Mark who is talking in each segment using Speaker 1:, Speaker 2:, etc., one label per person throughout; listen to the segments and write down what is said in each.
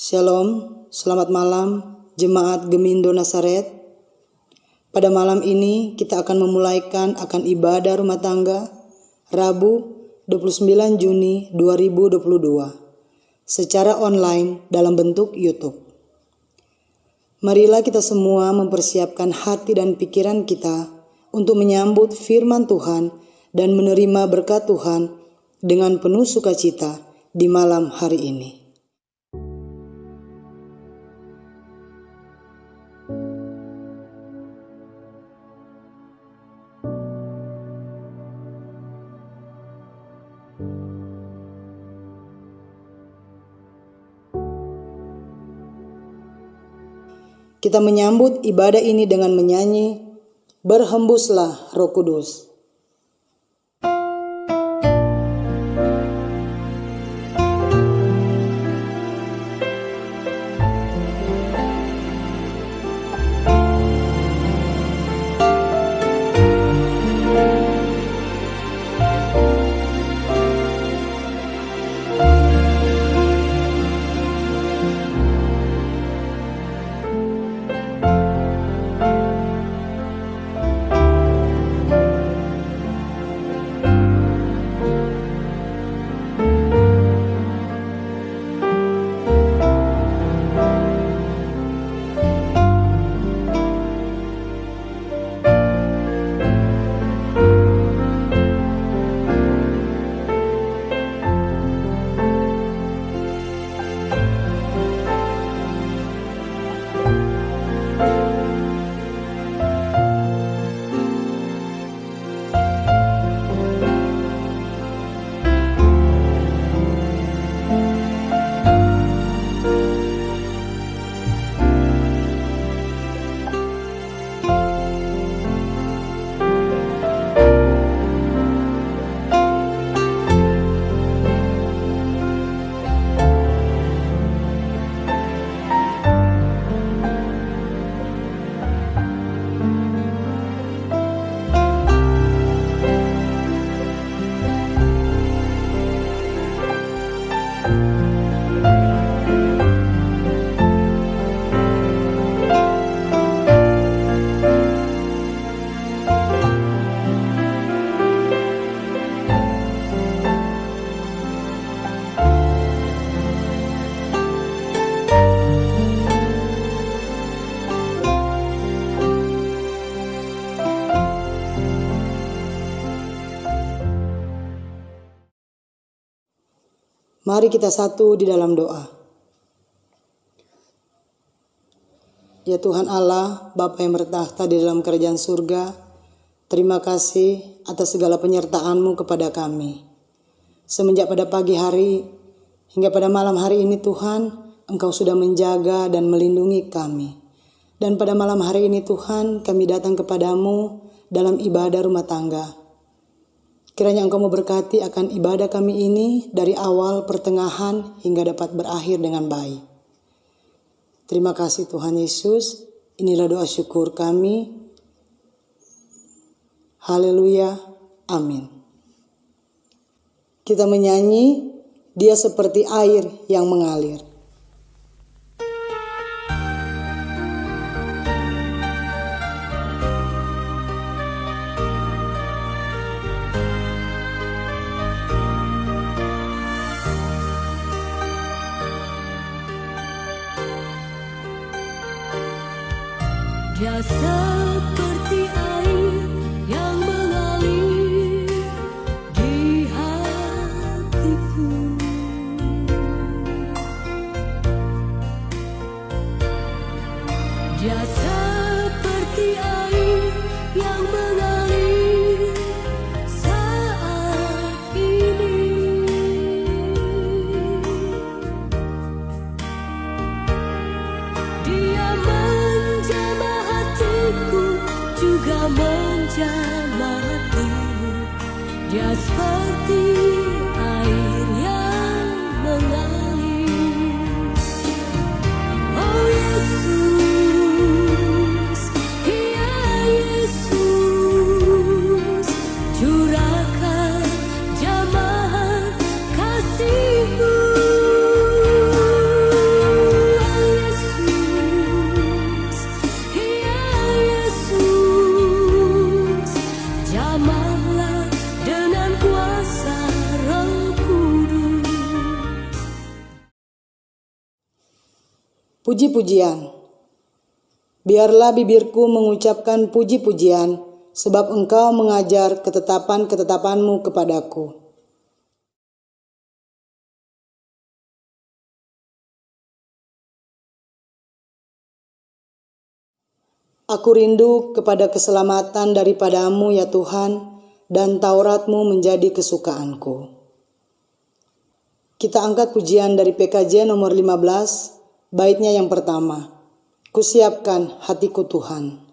Speaker 1: Shalom, selamat malam Jemaat Gemindo Nazaret. Pada malam ini kita akan memulaikan akan ibadah rumah tangga Rabu 29 Juni 2022 secara online dalam bentuk YouTube. Marilah kita semua mempersiapkan hati dan pikiran kita untuk menyambut firman Tuhan dan menerima berkat Tuhan dengan penuh sukacita di malam hari ini. Kita menyambut ibadah ini dengan menyanyi, "Berhembuslah Roh Kudus." Mari kita satu di dalam doa. Ya Tuhan Allah, Bapa yang bertakhta di dalam kerajaan surga, terima kasih atas segala penyertaan-Mu kepada kami. Semenjak pada pagi hari hingga pada malam hari ini Tuhan, Engkau sudah menjaga dan melindungi kami. Dan pada malam hari ini Tuhan, kami datang kepadamu dalam ibadah rumah tangga. Kiranya Engkau memberkati akan ibadah kami ini dari awal, pertengahan, hingga dapat berakhir dengan baik. Terima kasih Tuhan Yesus. Inilah doa syukur kami. Haleluya. Amin. Kita menyanyi, Dia seperti air yang mengalir.
Speaker 2: Dia seperti air yang mengalir di hatiku. Dia seperti air yang mengalir saat ini. Dia menjamah hatiku, juga menjamah hatimu. Dia seperti air yang mengalir. Oh Yesus, ya Yesus, curahkan jamahan kasih-Mu.
Speaker 1: Puji-pujian. Biarlah bibirku mengucapkan puji-pujian, sebab Engkau mengajar ketetapan-ketetapan-Mu kepadaku. Aku rindu kepada keselamatan daripada-Mu ya Tuhan, dan Taurat-Mu menjadi kesukaanku. Kita angkat pujian dari PKJ nomor 15, baitnya yang pertama. Kusiapkan hatiku Tuhan.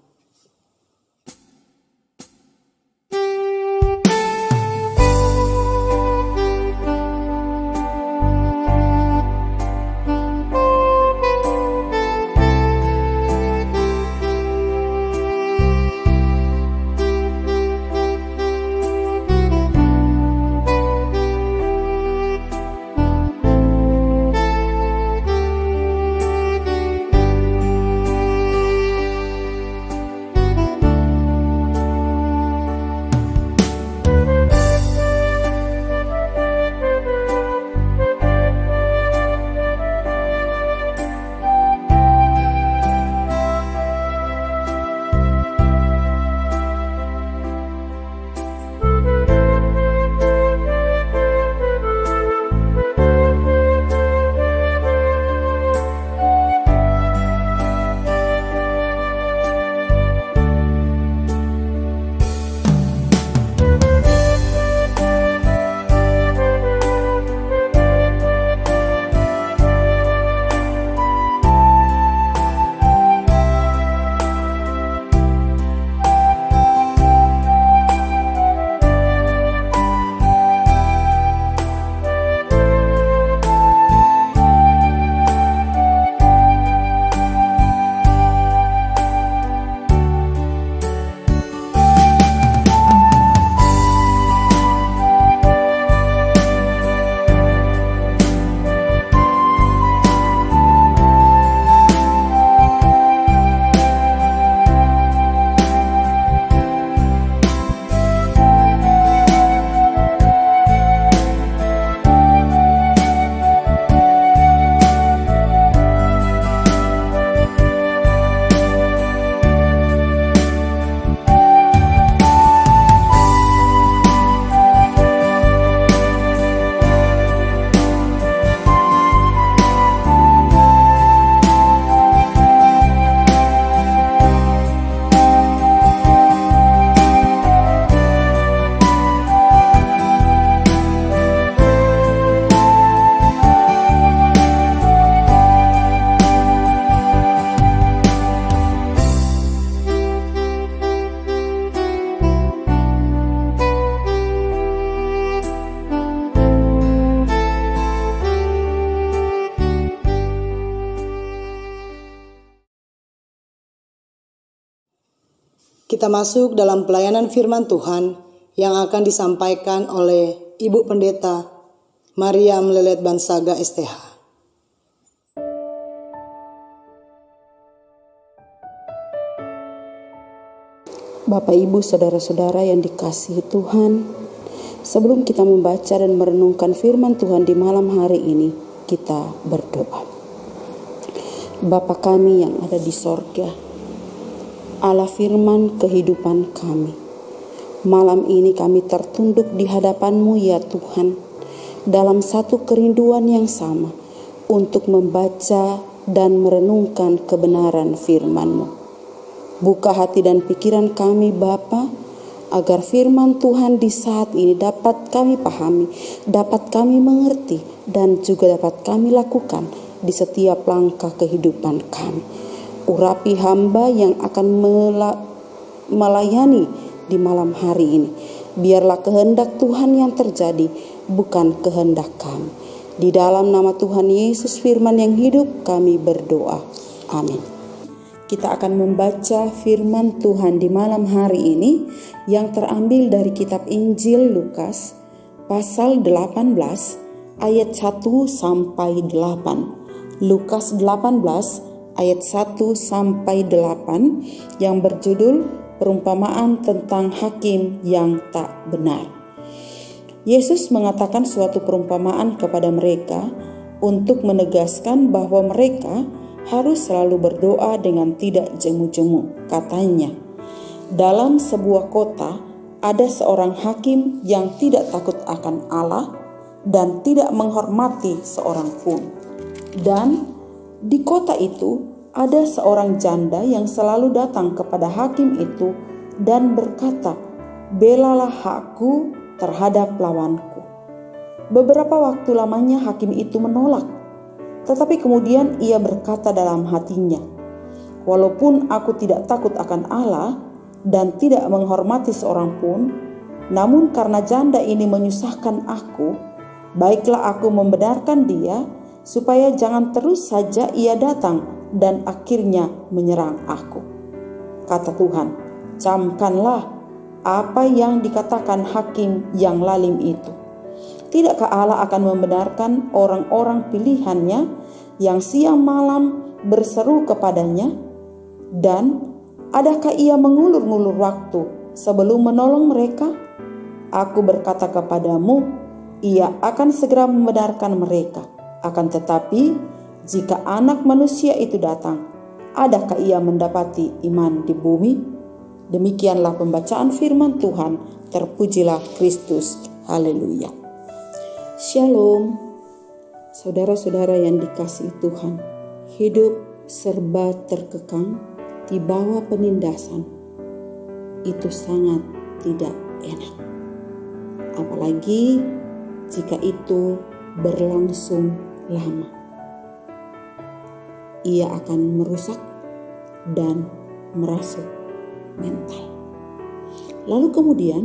Speaker 1: Kita masuk dalam pelayanan firman Tuhan yang akan disampaikan oleh Ibu Pendeta Mariam Lelet Bansaga STH.
Speaker 3: Bapak, Ibu, saudara-saudara yang dikasihi Tuhan, sebelum kita membaca dan merenungkan firman Tuhan di malam hari ini, kita berdoa. Bapa kami yang ada di sorga, Allah firman kehidupan kami, malam ini kami tertunduk di hadapan-Mu ya Tuhan, dalam satu kerinduan yang sama untuk membaca dan merenungkan kebenaran firman-Mu. Buka hati dan pikiran kami Bapa, agar firman Tuhan di saat ini dapat kami pahami, dapat kami mengerti, dan juga dapat kami lakukan di setiap langkah kehidupan kami. Urapi hamba yang akan melayani di malam hari ini. Biarlah kehendak Tuhan yang terjadi, bukan kehendak kami. Di dalam nama Tuhan Yesus firman yang hidup kami berdoa. Amin. Kita akan membaca firman Tuhan di malam hari ini yang terambil dari kitab Injil Lukas pasal 18 ayat 1 sampai 8. Lukas 18 ayat 1 sampai 8 yang berjudul perumpamaan tentang hakim yang tak benar. Yesus mengatakan suatu perumpamaan kepada mereka untuk menegaskan bahwa mereka harus selalu berdoa dengan tidak jemu-jemu. Katanya, dalam sebuah kota ada seorang hakim yang tidak takut akan Allah dan tidak menghormati seorang pun. Dan di kota itu ada seorang janda yang selalu datang kepada hakim itu dan berkata, "Belalah hakku terhadap lawanku." Beberapa waktu lamanya hakim itu menolak, tetapi kemudian ia berkata dalam hatinya, "Walaupun aku tidak takut akan Allah dan tidak menghormati seorang pun, namun karena janda ini menyusahkan aku, baiklah aku membenarkan dia supaya jangan terus saja ia datang dan akhirnya menyerang aku." Kata Tuhan, "Camkanlah apa yang dikatakan hakim yang lalim itu. Tidakkah Allah akan membenarkan orang-orang pilihannya yang siang malam berseru kepadanya? Dan adakah ia mengulur-ngulur waktu sebelum menolong mereka? Aku berkata kepadamu, ia akan segera membenarkan mereka. Akan tetapi, jika Anak Manusia itu datang, adakah ia mendapati iman di bumi?" Demikianlah pembacaan firman Tuhan. Terpujilah Kristus. Haleluya. Shalom, saudara-saudara yang dikasihi Tuhan. Hidup serba terkekang di bawah penindasan itu sangat tidak enak. Apalagi jika itu berlangsung lama. Ia akan merusak dan merasuk mental. Lalu kemudian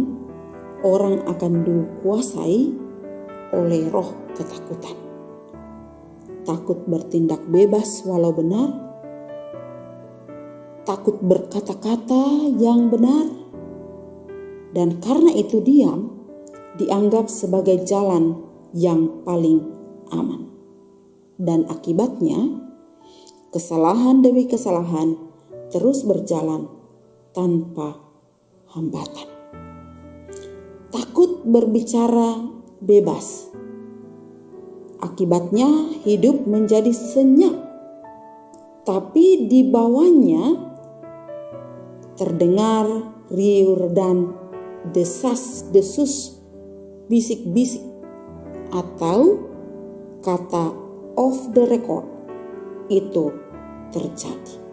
Speaker 3: orang akan dikuasai oleh roh ketakutan. Takut bertindak bebas walau benar, takut berkata-kata yang benar, dan karena itu diam dianggap sebagai jalan yang paling aman. Dan akibatnya kesalahan demi kesalahan terus berjalan tanpa hambatan. Takut berbicara bebas. Akibatnya hidup menjadi senyap, tapi di bawahnya terdengar riuh dan desas-desus, bisik-bisik, atau kata off the record itu terjadi.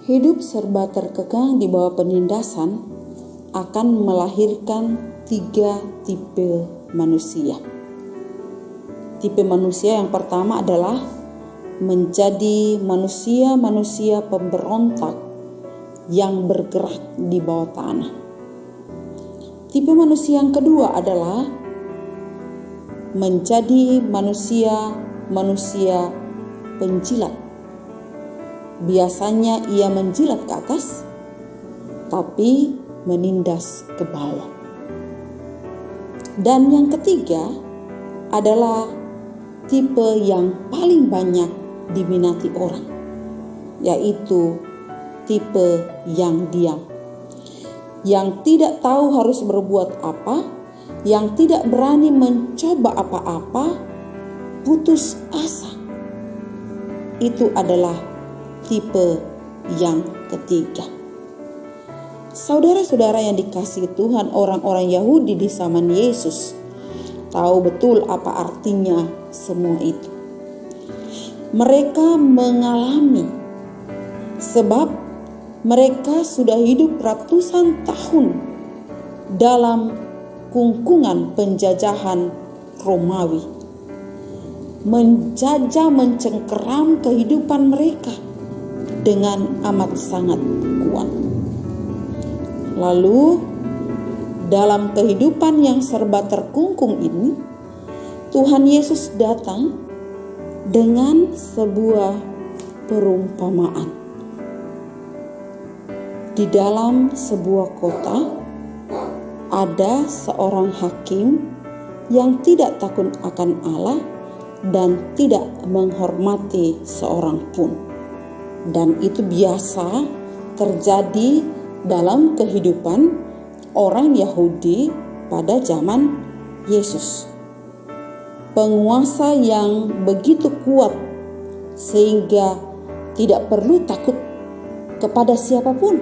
Speaker 3: Hidup serba terkekang di bawah penindasan akan melahirkan 3 tipe manusia. Tipe manusia yang pertama adalah menjadi manusia-manusia pemberontak yang bergerak di bawah tanah. Tipe manusia yang kedua adalah menjadi manusia-manusia penjilat. Biasanya ia menjilat ke atas, tapi menindas ke bawah. Dan yang ketiga adalah tipe yang paling banyak diminati orang, yaitu tipe yang diam, yang tidak tahu harus berbuat apa, yang tidak berani mencoba apa-apa, putus asa. Itu adalah tipe yang ketiga. Saudara-saudara yang dikasihi Tuhan, orang-orang Yahudi di zaman Yesus tahu betul apa artinya semua itu. Mereka mengalami, sebab mereka sudah hidup ratusan tahun dalam kungkungan penjajahan Romawi, menjajah mencengkeram kehidupan mereka dengan amat sangat kuat. Lalu dalam kehidupan yang serba terkungkung ini, Tuhan Yesus datang dengan sebuah perumpamaan. Di dalam sebuah kota ada seorang hakim yang tidak takut akan Allah dan tidak menghormati seorang pun. Dan itu biasa terjadi dalam kehidupan orang Yahudi pada zaman Yesus. penguasa yang begitu kuat sehingga tidak perlu takut kepada siapapun,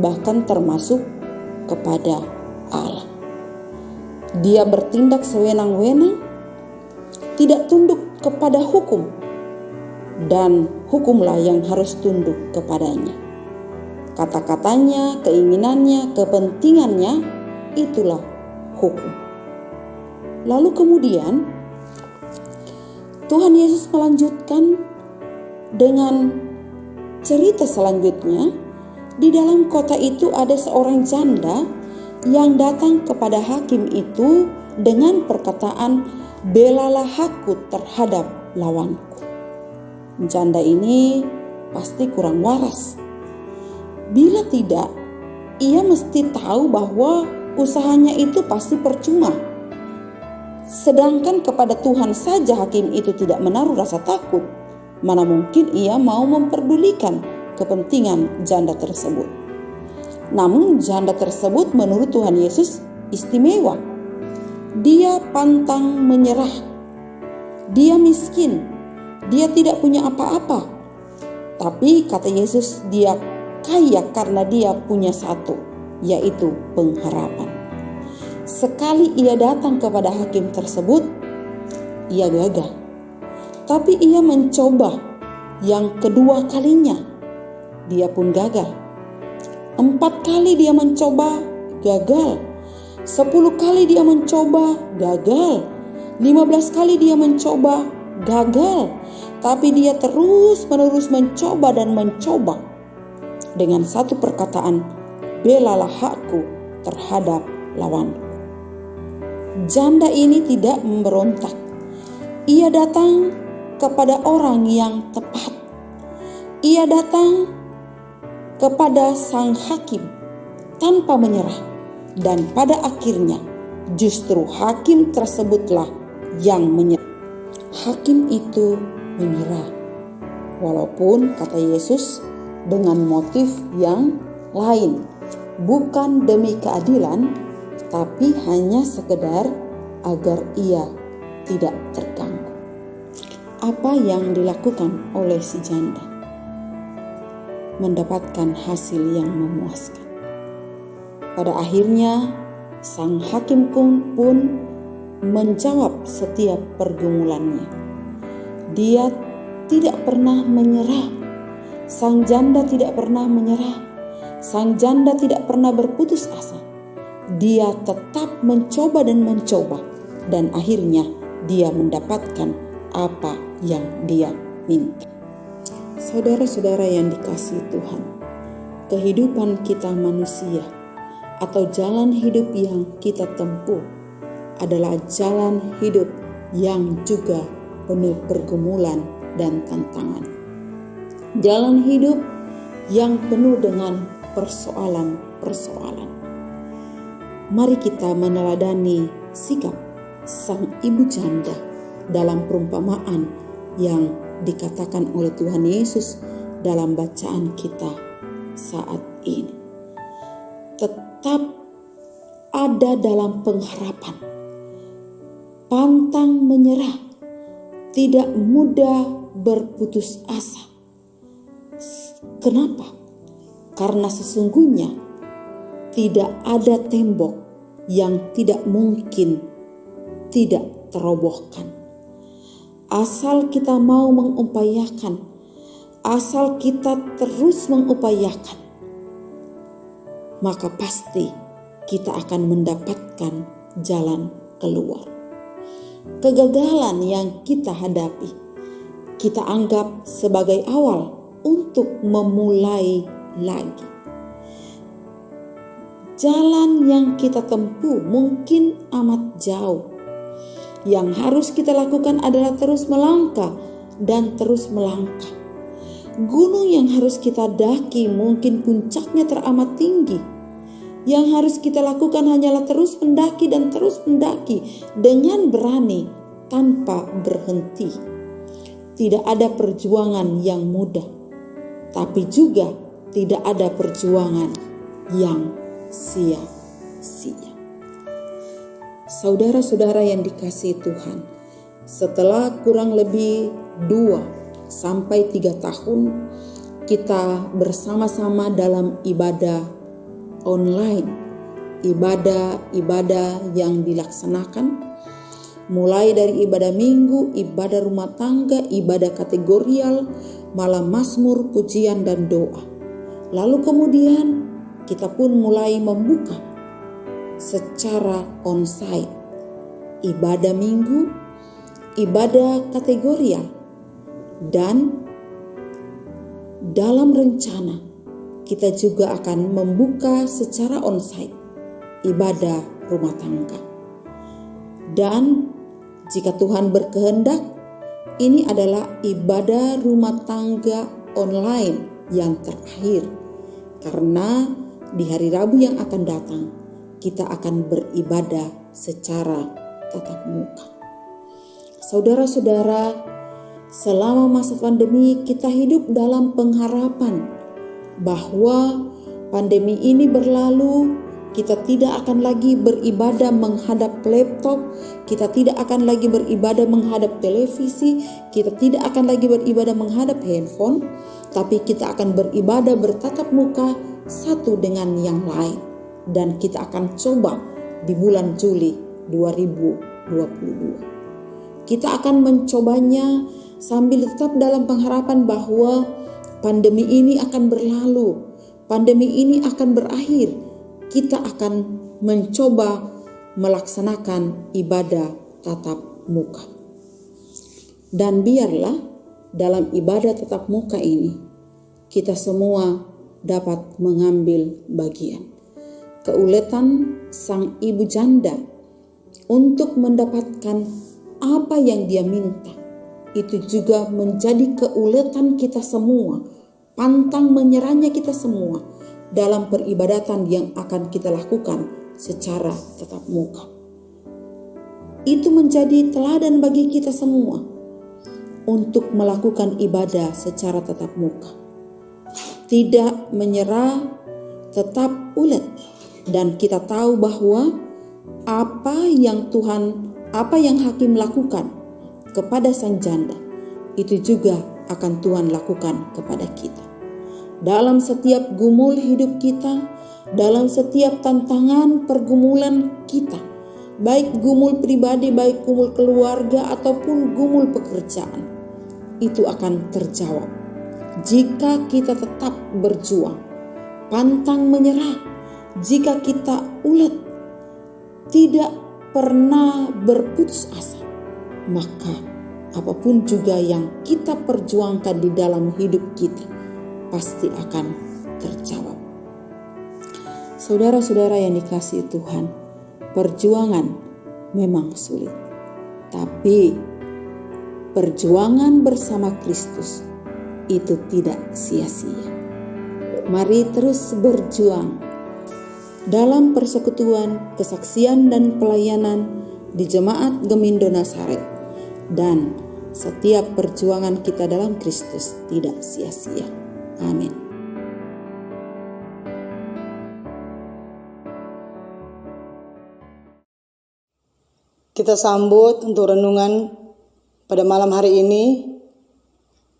Speaker 3: bahkan termasuk kepada Allah. Dia bertindak sewenang-wenang, tidak tunduk kepada hukum, dan hukumlah yang harus tunduk kepadanya. Kata-katanya, keinginannya, kepentingannya, itulah hukum. Lalu kemudian Tuhan Yesus melanjutkan dengan cerita selanjutnya. Di dalam kota itu ada seorang janda yang datang kepada hakim itu dengan perkataan, "Belalah aku terhadap lawanku." Janda ini pasti kurang waras. Bila tidak, ia mesti tahu bahwa usahanya itu pasti percuma. Sedangkan kepada Tuhan saja hakim itu tidak menaruh rasa takut. Mana mungkin ia mau memperdulikan kepentingan janda tersebut. Namun janda tersebut menurut Tuhan Yesus istimewa. Dia pantang menyerah. Dia miskin. Dia tidak punya apa-apa. Tapi kata Yesus, dia kaya karena dia punya satu, yaitu pengharapan. Sekali ia datang kepada hakim tersebut, ia gagal. Tapi ia mencoba yang kedua kalinya, dia pun gagal. 4 kali dia mencoba, gagal. 10 kali dia mencoba, gagal. 15 kali dia mencoba, gagal. Tapi dia terus-menerus mencoba dan mencoba. Dengan satu perkataan, "Belalah hakku terhadap lawanku." Janda ini tidak memberontak. Ia datang kepada orang yang tepat. Ia datang kepada sang hakim tanpa menyerah, dan pada akhirnya justru hakim tersebutlah yang menyerah. Hakim itu menyerah, walaupun kata Yesus dengan motif yang lain, bukan demi keadilan, tapi hanya sekedar agar ia tidak terganggu. Apa yang dilakukan oleh si janda? Mendapatkan hasil yang memuaskan. Pada akhirnya sang hakim pun menjawab setiap pergumulannya. Dia tidak pernah menyerah. Sang janda tidak pernah menyerah. Sang janda tidak pernah berputus asa. Dia tetap mencoba dan mencoba, dan akhirnya dia mendapatkan apa yang dia minta. Saudara-saudara yang dikasihi Tuhan, kehidupan kita manusia atau jalan hidup yang kita tempuh adalah jalan hidup yang juga penuh pergumulan dan tantangan. Jalan hidup yang penuh dengan persoalan-persoalan. Mari kita meneladani sikap sang ibu janda dalam perumpamaan yang dikatakan oleh Tuhan Yesus dalam bacaan kita saat ini. Tetap ada dalam pengharapan, pantang menyerah, tidak mudah berputus asa. Kenapa? Karena sesungguhnya tidak ada tembok yang tidak mungkin tidak terobohkan. Asal kita mau mengupayakan, asal kita terus mengupayakan, maka pasti kita akan mendapatkan jalan keluar. Kegagalan yang kita hadapi, kita anggap sebagai awal untuk memulai lagi. Jalan yang kita tempuh mungkin amat jauh. Yang harus kita lakukan adalah terus melangkah dan terus melangkah. Gunung yang harus kita daki mungkin puncaknya teramat tinggi. Yang harus kita lakukan hanyalah terus mendaki dan terus mendaki dengan berani tanpa berhenti. Tidak ada perjuangan yang mudah, tapi juga tidak ada perjuangan yang sia-sia. Saudara-saudara yang dikasihi Tuhan, Setelah kurang lebih 2-3 tahun kita bersama-sama dalam ibadah online, ibadah yang dilaksanakan mulai dari ibadah minggu, ibadah rumah tangga, ibadah kategorial, malam mazmur, pujian dan doa. Lalu kemudian kita pun mulai membuka secara onsite ibadah minggu, ibadah kategorial, dan dalam rencana kita juga akan membuka secara onsite ibadah rumah tangga. Dan jika Tuhan berkehendak, ini adalah ibadah rumah tangga online yang terakhir, karena di hari Rabu yang akan datang kita akan beribadah secara tatap muka. Saudara-saudara, selama masa pandemi kita hidup dalam pengharapan bahwa pandemi ini berlalu. Kita tidak akan lagi beribadah menghadap laptop, kita tidak akan lagi beribadah menghadap televisi, kita tidak akan lagi beribadah menghadap handphone, tapi kita akan beribadah bertatap muka satu dengan yang lain. Dan kita akan coba di bulan Juli 2022. Kita akan mencobanya sambil tetap dalam pengharapan bahwa pandemi ini akan berlalu, pandemi ini akan berakhir. Kita akan mencoba melaksanakan ibadah tatap muka. Dan biarlah dalam ibadah tatap muka ini kita semua dapat mengambil bagian. Keuletan sang ibu janda untuk mendapatkan apa yang dia minta, itu juga menjadi keuletan kita semua, pantang menyerahnya kita semua dalam peribadatan yang akan kita lakukan secara tatap muka. Itu menjadi teladan bagi kita semua untuk melakukan ibadah secara tatap muka. Tidak menyerah, tetap ulet. Dan kita tahu bahwa apa yang Hakim lakukan kepada sang janda, itu juga akan Tuhan lakukan kepada kita. Dalam setiap gumul hidup kita, dalam setiap tantangan pergumulan kita, baik gumul pribadi, baik gumul keluarga, ataupun gumul pekerjaan, itu akan terjawab jika kita tetap berjuang, pantang menyerah, jika kita ulet, tidak pernah berputus asa, maka apapun juga yang kita perjuangkan di dalam hidup kita pasti akan terjawab. Saudara-saudara yang dikasihi Tuhan, perjuangan memang sulit, tapi perjuangan bersama Kristus itu tidak sia-sia. Mari terus berjuang dalam persekutuan, kesaksian dan pelayanan di Jemaat Gemindo Nazaret, dan setiap perjuangan kita dalam Kristus tidak sia-sia. Amin.
Speaker 1: Kita sambut untuk renungan pada malam hari ini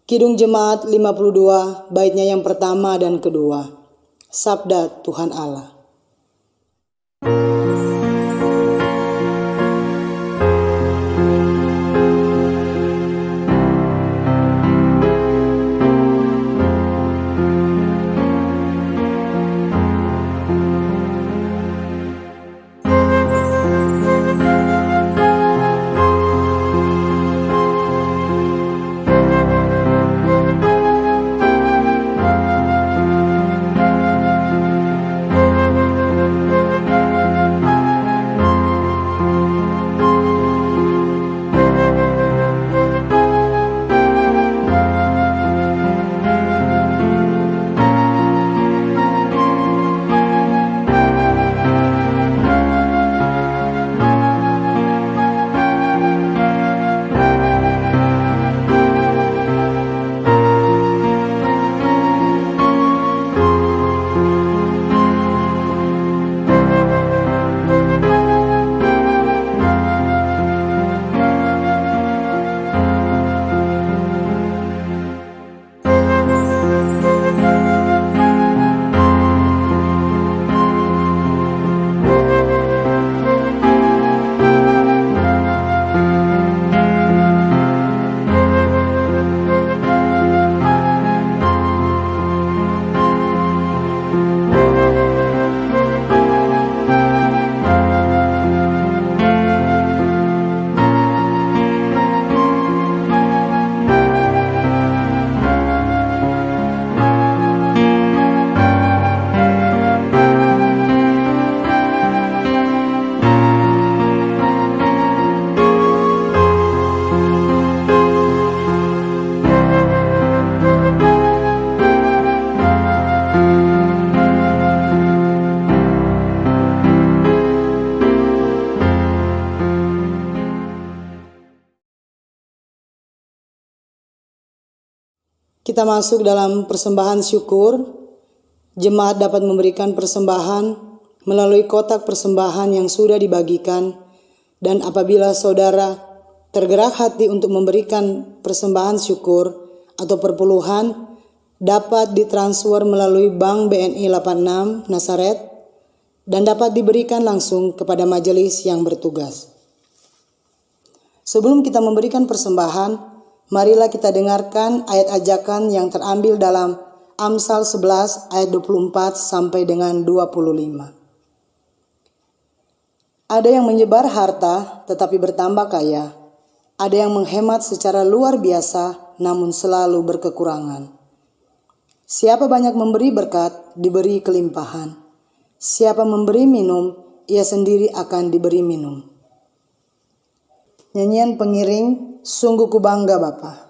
Speaker 1: Kidung Jemaat 52 baitnya yang pertama dan kedua. Sabda Tuhan Allah. kita masuk dalam persembahan syukur, jemaat dapat memberikan persembahan melalui kotak persembahan yang sudah dibagikan, dan apabila saudara tergerak hati untuk memberikan persembahan syukur atau perpuluhan, dapat ditransfer melalui Bank BNI 86 Nasaret dan dapat diberikan langsung kepada majelis yang bertugas. Sebelum kita memberikan persembahan, marilah kita dengarkan ayat ajakan yang terambil dalam Amsal 11 ayat 24 sampai dengan 25. Ada yang menyebar harta tetapi bertambah kaya. Ada yang menghemat secara luar biasa namun selalu berkekurangan. Siapa banyak memberi berkat, diberi kelimpahan. Siapa memberi minum, ia sendiri akan diberi minum. Nyanyian pengiring, Sungguh ku bangga Bapa.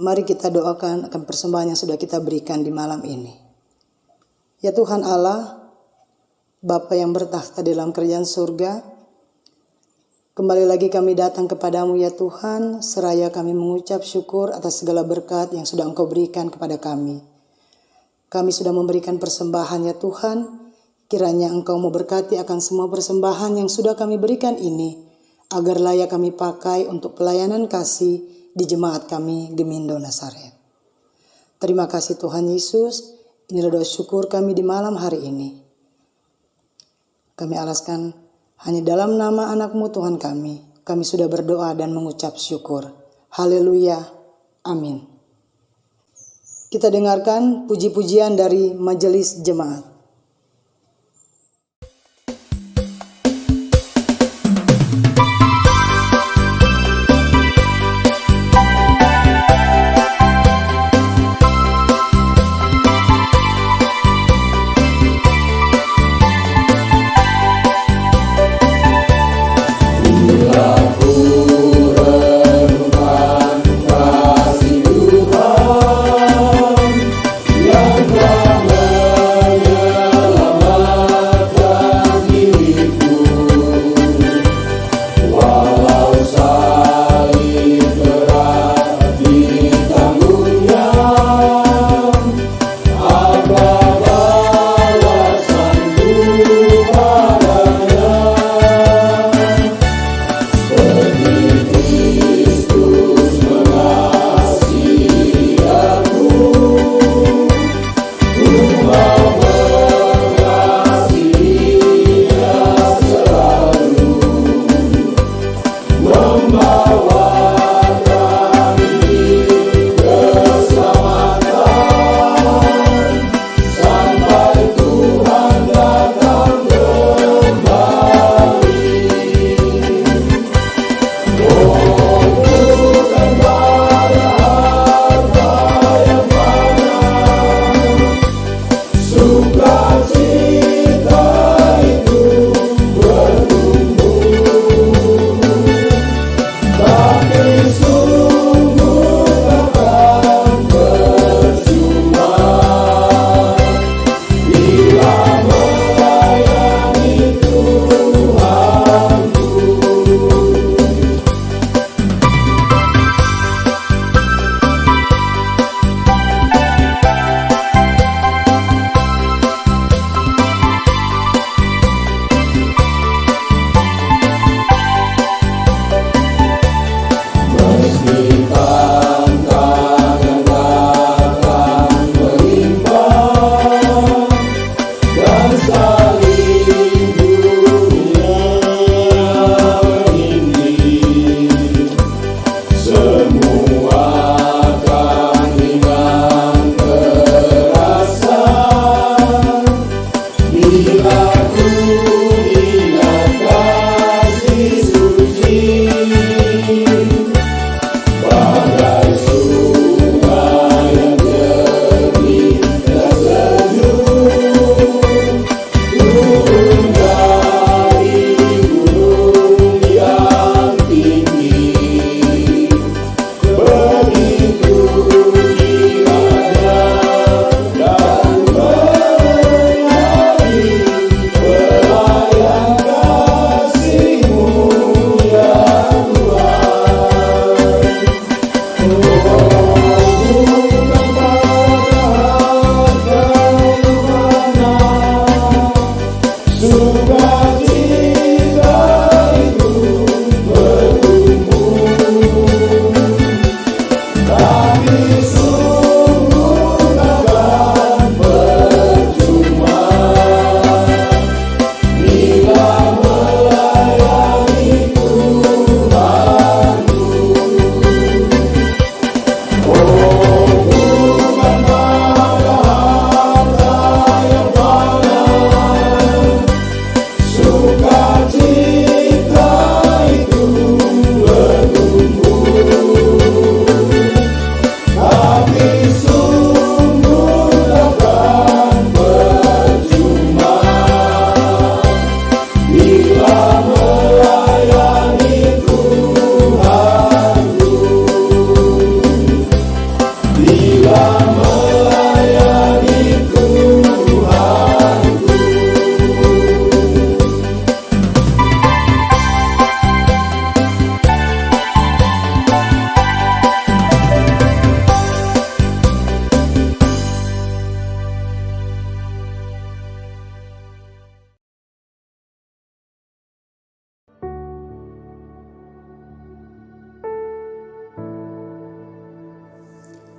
Speaker 1: Mari kita doakan akan persembahan yang sudah kita berikan di malam ini. Ya Tuhan Allah, Bapa yang bertakhta di dalam kerajaan surga, kembali lagi kami datang kepadamu ya Tuhan, seraya kami mengucap syukur atas segala berkat yang sudah Engkau berikan kepada kami. Kami sudah memberikan persembahan ya Tuhan, kiranya Engkau memberkati akan semua persembahan yang sudah kami berikan ini, agar layak kami pakai untuk pelayanan kasih di jemaat kami Gemindo Nasaret. Terima kasih Tuhan Yesus, inilah doa syukur kami di malam hari ini. Kami alaskan hanya dalam nama anak-Mu Tuhan kami sudah berdoa dan mengucap syukur. Haleluya, amin. Kita dengarkan puji-pujian dari majelis jemaat.
Speaker 4: Yang telah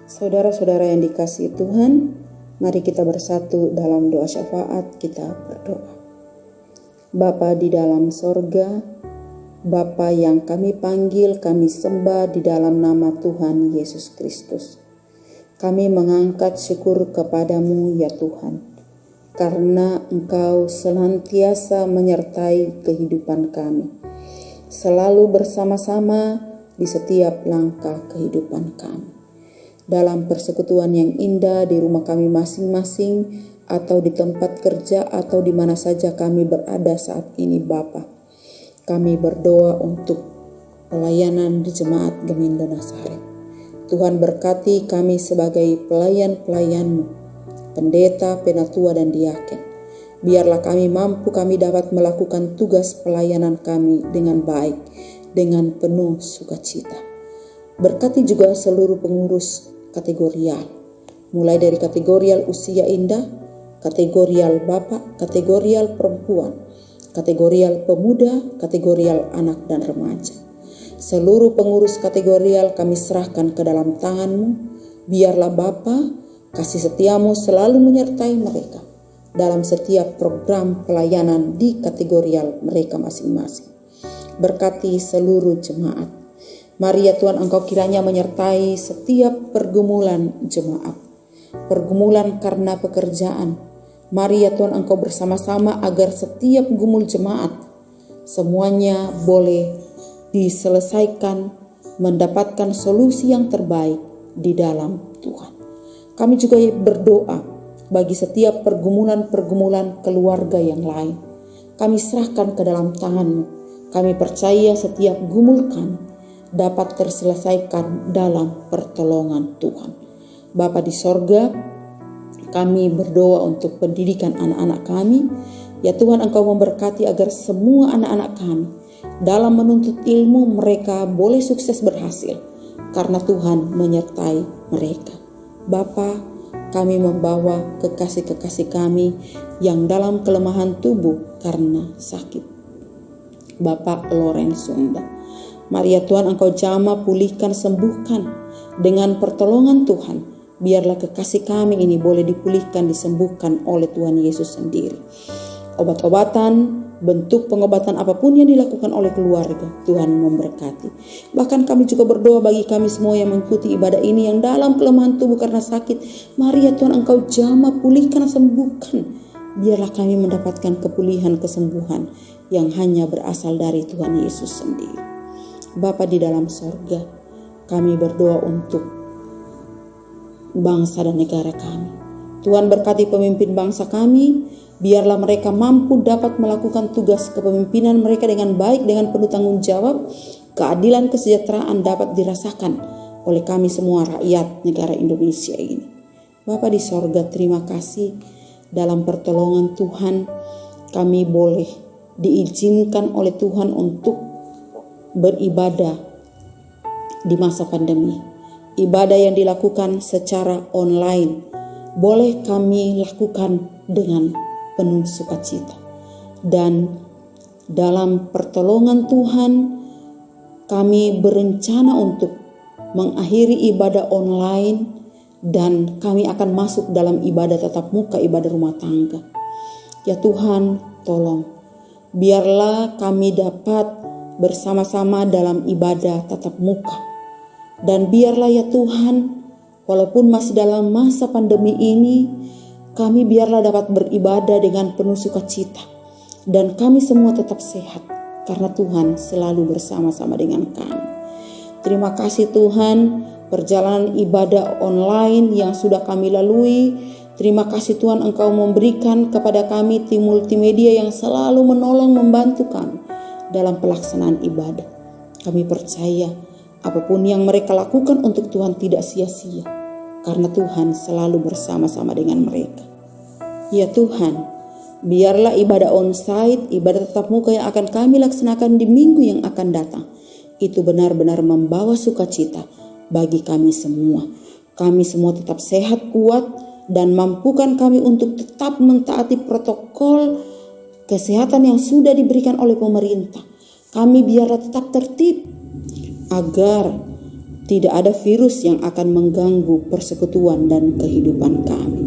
Speaker 3: Saudara-saudara yang dikasihi Tuhan, mari kita bersatu dalam doa syafaat, kita berdoa. Bapa di dalam sorga, Bapa yang kami panggil, kami sembah di dalam nama Tuhan Yesus Kristus. Kami mengangkat syukur kepadamu ya Tuhan, karena Engkau senantiasa menyertai kehidupan kami, selalu bersama-sama di setiap langkah kehidupan kami. Dalam persekutuan yang indah di rumah kami masing-masing, atau di tempat kerja, atau di mana saja kami berada saat ini Bapa, kami berdoa untuk pelayanan di Jemaat Gemindo Nazaret. Tuhan berkati kami sebagai pelayan-pelayan-Mu, pendeta, penatua, dan diaken. Biarlah kami dapat melakukan tugas pelayanan kami dengan baik, dengan penuh sukacita. Berkati juga seluruh pengurus kategorial, mulai dari kategorial usia indah, kategorial bapak, kategorial perempuan, kategorial pemuda, kategorial anak dan remaja. Seluruh pengurus kategorial kami serahkan ke dalam tangan-Mu. Biarlah Bapa, kasih setiamu selalu menyertai mereka dalam setiap program pelayanan di kategorial mereka masing-masing. Berkati seluruh jemaat. Mari ya Tuhan, Engkau kiranya menyertai setiap pergumulan jemaat, pergumulan karena pekerjaan. Mari ya Tuhan, Engkau bersama-sama agar setiap gumul jemaat semuanya boleh diselesaikan, mendapatkan solusi yang terbaik di dalam Tuhan. Kami juga berdoa bagi setiap pergumulan-pergumulan keluarga yang lain. Kami serahkan ke dalam tangan-Mu. Kami percaya setiap gumul kami dapat terselesaikan dalam pertolongan Tuhan. Bapa di sorga, kami berdoa untuk pendidikan anak-anak kami. Ya Tuhan, Engkau memberkati agar semua anak-anak kami dalam menuntut ilmu mereka boleh sukses berhasil, karena Tuhan menyertai mereka. Bapa, kami membawa kekasih-kekasih kami yang dalam kelemahan tubuh karena sakit. Bapak Lorenz Sunda, mari ya Tuhan, Engkau jamah, pulihkan, sembuhkan dengan pertolongan Tuhan. Biarlah kekasih kami ini boleh dipulihkan, disembuhkan oleh Tuhan Yesus sendiri. Obat-obatan, bentuk pengobatan apapun yang dilakukan oleh keluarga, Tuhan memberkati. Bahkan kami juga berdoa bagi kami semua yang mengikuti ibadah ini yang dalam kelemahan tubuh karena sakit. Mari ya Tuhan, Engkau jamah, pulihkan, sembuhkan. Biarlah kami mendapatkan kepulihan, kesembuhan yang hanya berasal dari Tuhan Yesus sendiri. Bapa di dalam sorga, kami berdoa untuk bangsa dan negara kami. Tuhan berkati pemimpin bangsa kami, biarlah mereka mampu dapat melakukan tugas kepemimpinan mereka dengan baik, dengan penuh tanggung jawab. Keadilan, kesejahteraan dapat dirasakan oleh kami semua rakyat negara Indonesia ini. Bapa di sorga, terima kasih dalam pertolongan Tuhan kami boleh diizinkan oleh Tuhan untuk beribadah di masa pandemi. Ibadah yang dilakukan secara online boleh kami lakukan dengan penuh sukacita. Dan dalam pertolongan Tuhan kami berencana untuk mengakhiri ibadah online dan kami akan masuk dalam ibadah tatap muka, ibadah rumah tangga. Ya Tuhan, tolong biarlah kami dapat bersama-sama dalam ibadah tatap muka. Dan biarlah ya Tuhan, walaupun masih dalam masa pandemi ini, kami biarlah dapat beribadah dengan penuh sukacita. Dan kami semua tetap sehat, karena Tuhan selalu bersama-sama dengan kami. Terima kasih Tuhan, perjalanan ibadah online yang sudah kami lalui. Terima kasih Tuhan, Engkau memberikan kepada kami tim multimedia yang selalu menolong, membantu kami dalam pelaksanaan ibadah. Kami percaya apapun yang mereka lakukan untuk Tuhan tidak sia-sia, karena Tuhan selalu bersama-sama dengan mereka. Ya Tuhan, biarlah ibadah onsite, ibadah tatap muka yang akan kami laksanakan di minggu yang akan datang, itu benar-benar membawa sukacita bagi kami semua. Kami semua tetap sehat, kuat, dan mampukan kami untuk tetap mentaati protokol kesehatan yang sudah diberikan oleh pemerintah. Kami biarlah tetap tertib agar Tidak ada virus yang akan mengganggu persekutuan dan kehidupan kami.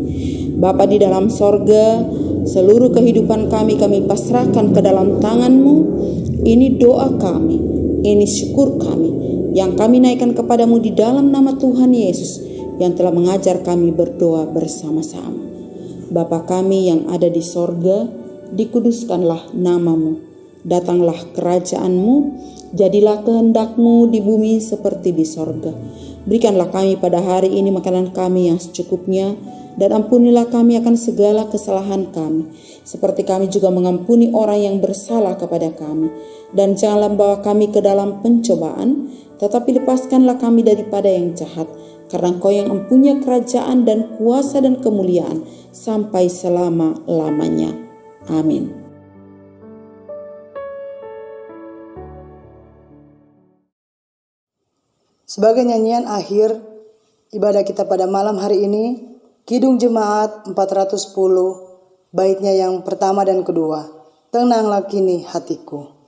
Speaker 3: Bapa di dalam sorga, seluruh kehidupan kami pasrahkan ke dalam tangan-Mu. Ini doa kami, ini syukur kami, yang kami naikkan kepadamu di dalam nama Tuhan Yesus, yang telah mengajar kami berdoa bersama-sama. Bapa kami yang ada di sorga, dikuduskanlah nama-Mu. Datanglah kerajaan-Mu, jadilah kehendak-Mu di bumi seperti di sorga. Berikanlah kami pada hari ini makanan kami yang secukupnya, dan ampunilah kami akan segala kesalahan kami, seperti kami juga mengampuni orang yang bersalah kepada kami. Dan janganlah membawa kami ke dalam pencobaan, tetapi lepaskanlah kami daripada yang jahat, karena Engkau yang mempunyai kerajaan dan kuasa dan kemuliaan sampai selama-lamanya. Amin.
Speaker 1: Sebagai nyanyian akhir ibadah kita pada malam hari ini, Kidung Jemaat 410, baitnya yang pertama dan kedua. Tenanglah kini hatiku.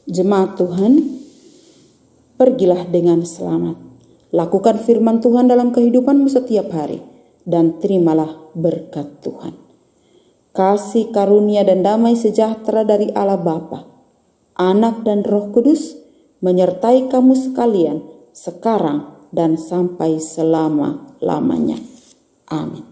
Speaker 3: Jemaat Tuhan, pergilah dengan selamat. Lakukan firman Tuhan dalam kehidupanmu setiap hari, dan terimalah berkat Tuhan. Kasih karunia dan damai sejahtera dari Allah Bapa, Anak dan Roh Kudus menyertai kamu sekalian sekarang dan sampai selama-lamanya. Amin.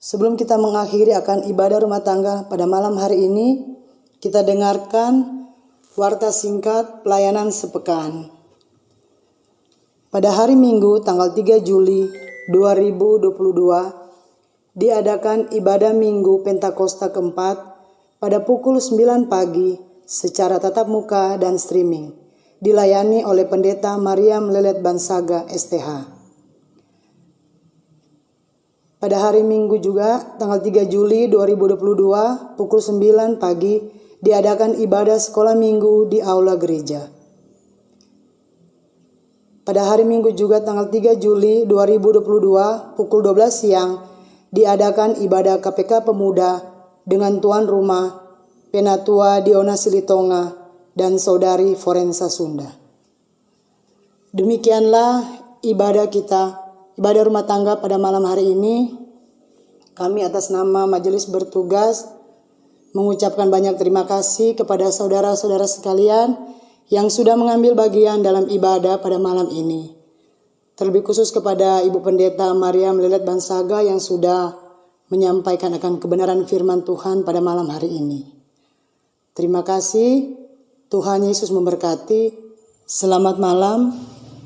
Speaker 1: Sebelum kita mengakhiri akan ibadah rumah tangga pada malam hari ini, kita dengarkan warta singkat pelayanan sepekan. Pada hari Minggu tanggal 3 Juli 2022, diadakan ibadah Minggu Pentakosta keempat pada pukul 9 pagi secara tatap muka dan streaming, dilayani oleh Pendeta Mariam Lelet Bansaga STH. Pada hari Minggu juga, tanggal 3 Juli 2022, pukul 9 pagi, diadakan ibadah sekolah minggu di aula gereja. Pada hari Minggu juga, tanggal 3 Juli 2022, pukul 12 siang, diadakan ibadah KPK Pemuda dengan tuan rumah, Penatua Diona Silitonga, dan Saudari Forensa Sunda. Demikianlah ibadah kita, ibadah rumah tangga pada malam hari ini. Kami atas nama majelis bertugas mengucapkan banyak terima kasih kepada saudara-saudara sekalian yang sudah mengambil bagian dalam ibadah pada malam ini. Terlebih khusus kepada Ibu Pendeta Mariam Lelet Bansaga yang sudah menyampaikan akan kebenaran firman Tuhan pada malam hari ini. Terima kasih, Tuhan Yesus memberkati. Selamat malam,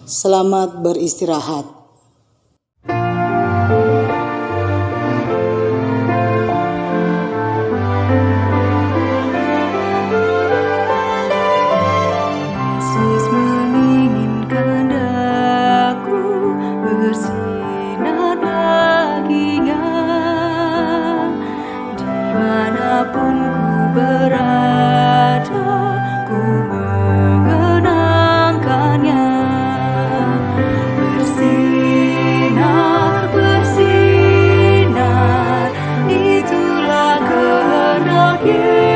Speaker 1: selamat beristirahat.
Speaker 2: Yesus menginginkan aku bersinar baginya dimanapun ku berada, ku mengenangkannya. Bersinar, bersinar, itulah kehendak Yesus.